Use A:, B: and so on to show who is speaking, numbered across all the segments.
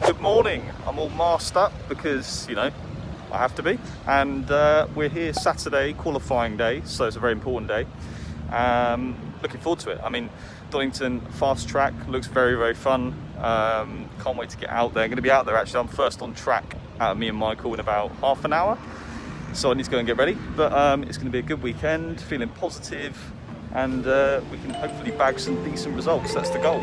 A: Good morning. I'm all masked up because, you know, I have to be. And we're here Saturday, qualifying day, so it's a very important day. Looking forward to it. I mean, Donington fast track looks very, very fun. Can't wait to get out there. I'm going to be out there actually. I'm first on track out of me and Michael in about half an hour. So I need to go and get ready. But it's going to be a good weekend, feeling positive, and we can hopefully bag some decent results. That's the goal.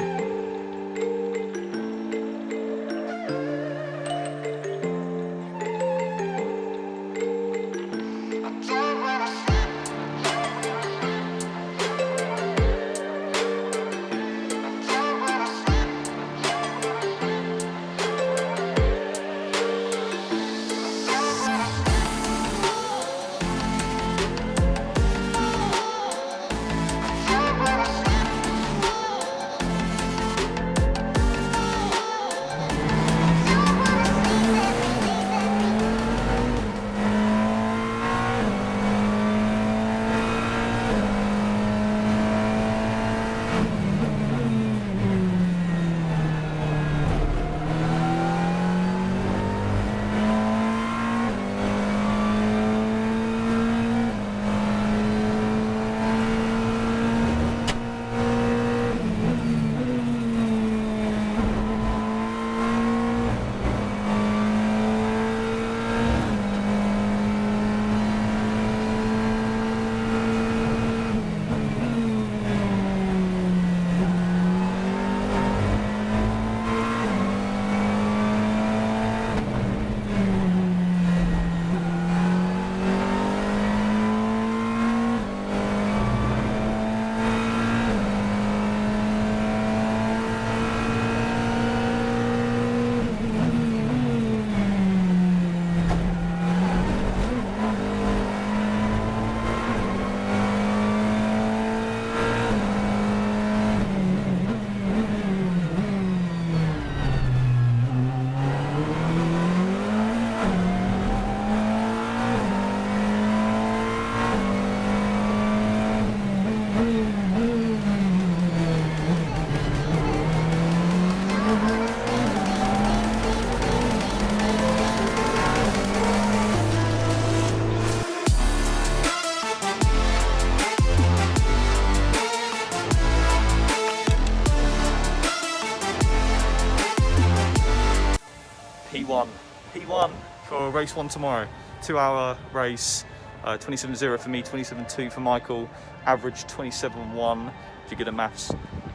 A: P1 for race 1 tomorrow. 2-hour race, 27.0 for me, 27.2 for Michael, average 27.1 if you're good at maths,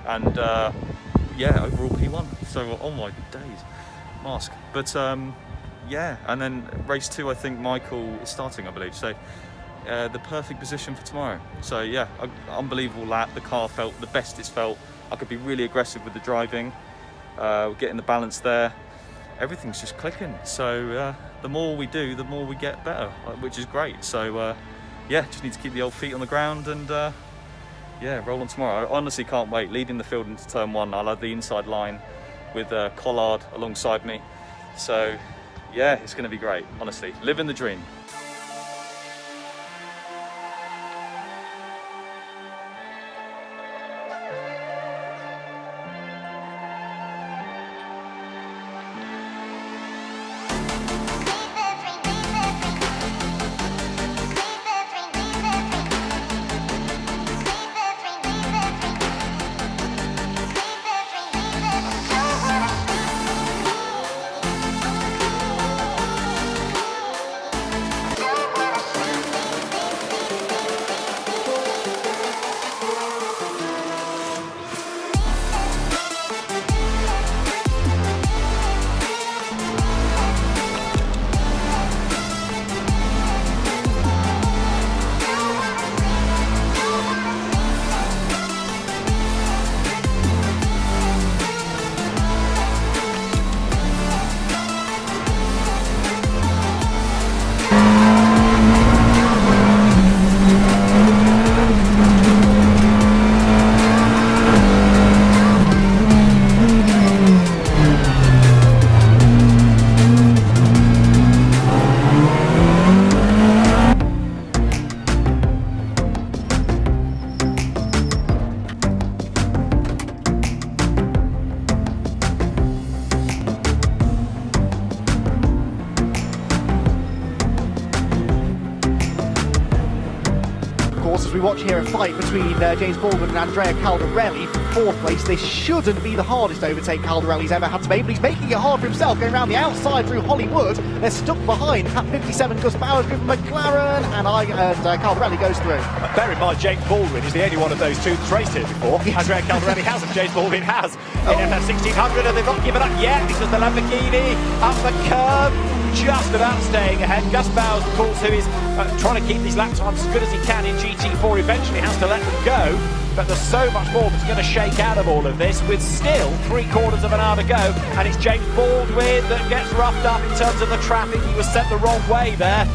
A: and yeah, overall P1. So, oh my days, mask. But yeah, and then race 2, I think Michael is starting, I believe. So the perfect position for tomorrow. So yeah, unbelievable lap. The car felt the best it's felt. I could be really aggressive with the driving, getting the balance there. Everything's just clicking. So the more we do, the more we get better, which is great. So yeah, just need to keep the old feet on the ground and yeah, roll on tomorrow. I honestly can't wait. Leading the field into turn 1, I'll have the inside line with Collard alongside me. So yeah, it's going to be great. Honestly, living the dream.
B: we watch here a fight between James Baldwin and Andrea Caldarelli for 4th place. This shouldn't be the hardest overtake Caldarelli's ever had to make, but he's making it hard for himself, going around the outside through Hollywood. They're stuck behind at 57. Gus Bowers driven McLaren, and Caldarelli goes through.
C: Bear in mind, James Baldwin is the only one of those two that's raced here before. Andrea Caldarelli hasn't, James Baldwin has. In 1600, and they've not given up yet because the Lamborghini up the curve, just about staying ahead. Gus Bowers, of course, who is trying to keep these lap times as good as he can in GT4, eventually has to let them go. But there's so much more that's going to shake out of all of this, with still 3/4 of an hour to go. And it's James Baldwin that gets roughed up in terms of the traffic. He was sent the wrong way there,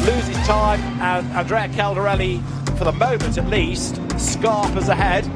C: loses time, and Andrea Caldarelli, for the moment at least, scarpers ahead.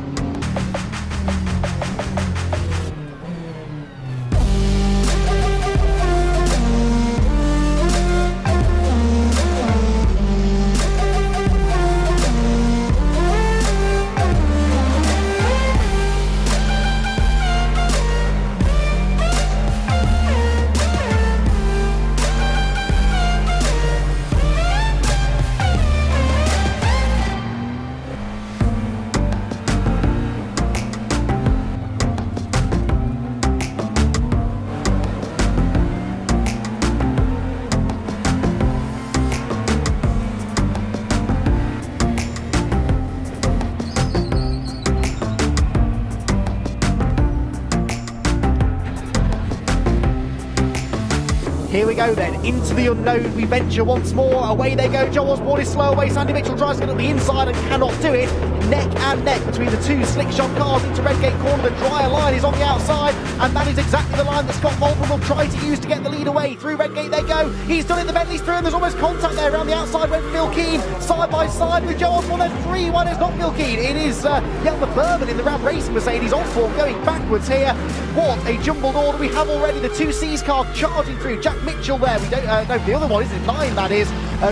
B: Here we go then, into the unknown we venture once more. Away they go, John Osborne is slow away, Sandy Mitchell tries to get at the inside and cannot do it. Neck and neck between the two slick shot cars into Redgate corner. The drier line is on the outside, and that is exactly the line that Scott Mulvin will try to use to get the lead away. Through Redgate they go, he's done it, the Bentley's through, and there's almost contact there around the outside. Went Phil Keane, side by side with Joe Osborne. There's 3-1, it's not Phil Keane, it is Yelmer Berman in the Ram Racing Mercedes. Osborne going backwards here. What a jumbled order we have already. The 2Cs car charging through, Jack Mitchell there, we don't know the other one is in 9, that is,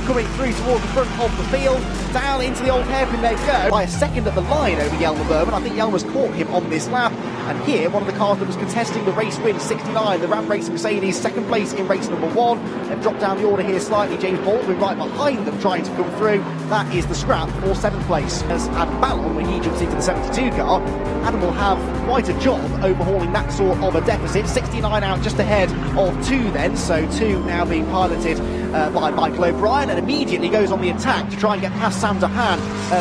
B: coming through towards the front of the field. Down into the old hairpin they go, by a second at the line over Yelmer Berman. I think Yelmer's caught him on this lap. And here, one of the cars that was contesting the race win, 69, the Ram Racing Mercedes, second place in race number 1. They've dropped down the order here slightly. James Baldwin right behind them, trying to come through. That is the scrap for 7th place. As Adam Ballon, when he jumps into the 72 car, Adam will have quite a job overhauling that sort of a deficit. 69 out just ahead of 2 then, so 2 now being piloted by Michael O'Brien, and immediately goes on the attack to try and get past Sam Dahan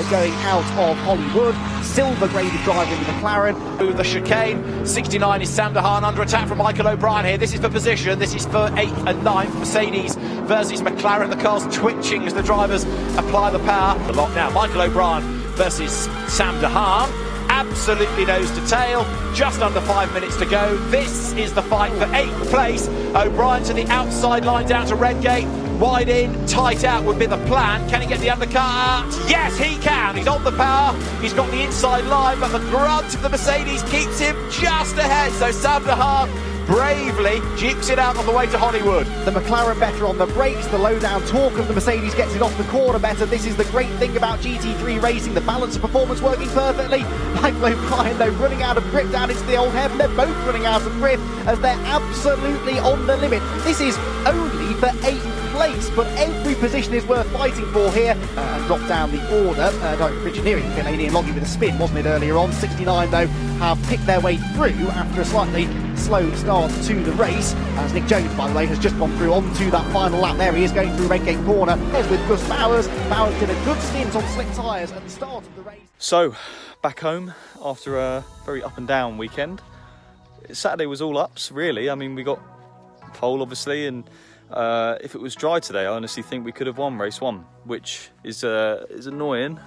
B: going out of Hollywood. Silver graded driver in the McLaren.
C: Through the chicane, 69 is Sam Dahan under attack from Michael O'Brien here. This is for position, this is for 8th and 9th. Mercedes versus McLaren. The car's twitching as the drivers apply the power. The lot now, Michael O'Brien versus Sam Dahan. Absolutely nose to tail, just under 5 minutes to go. This is the fight for 8th place. O'Brien to the outside line down to Redgate. Wide in, tight out would be the plan. Can he get the undercut? Yes, he can. He's on the power. He's got the inside line, but the grunt of the Mercedes keeps him just ahead. So Sam Dahan bravely jukes it out on the way to Hollywood.
B: The McLaren better on the brakes, the low-down torque of the Mercedes gets it off the corner better. This is the great thing about GT3 racing, the balance of performance working perfectly. Michael O'Brien, though, running out of grip down into the old hairpin. They're both running out of grip as they're absolutely on the limit. This is only for 8th place, but every position is worth fighting for here. And drop down the order. Richard Nearing, Ian Loggy with a spin, wasn't it, earlier on? 69, though, have picked their way through after a slightly slow start to the race, as Nick Jones, by the way, has just gone through onto that final lap. There he is going through Redgate corner. There's with Gus Bowers. Bowers did a good stint on slick tyres at the start of the race.
A: So, back home after a very up and down weekend. Saturday was all ups, really. I mean, we got pole, obviously, and if it was dry today, I honestly think we could have won race 1, which is annoying,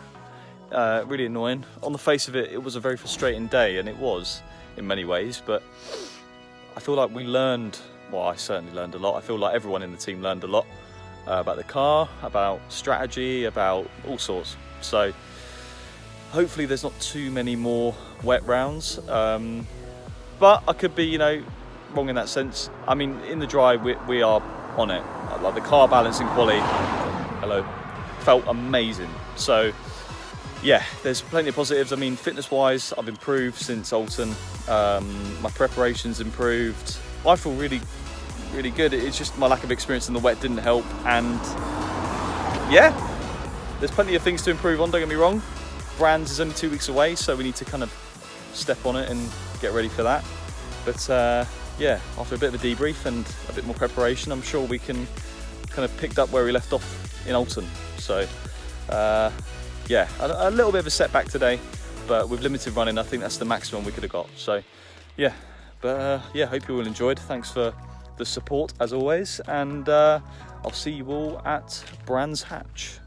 A: really annoying. On the face of it, it was a very frustrating day, and it was in many ways, but I feel like we learned, well, I certainly learned a lot. I feel like everyone in the team learned a lot about the car, about strategy, about all sorts. So hopefully there's not too many more wet rounds, but I could be, wrong in that sense. I mean, in the dry, we are on it. Like the car balance in quali, felt amazing. So yeah, there's plenty of positives. I mean, fitness-wise, I've improved since Alton. My preparation's improved. I feel really, really good. It's just my lack of experience in the wet didn't help. And yeah, there's plenty of things to improve on, don't get me wrong. Brands is only 2 weeks away, so we need to kind of step on it and get ready for that. But yeah, after a bit of a debrief and a bit more preparation, I'm sure we can kind of picked up where we left off in Alton. So yeah, a little bit of a setback today, but with limited running, I think that's the maximum we could have got. So yeah, but yeah, hope you all enjoyed. Thanks for the support as always, and I'll see you all at Brands Hatch.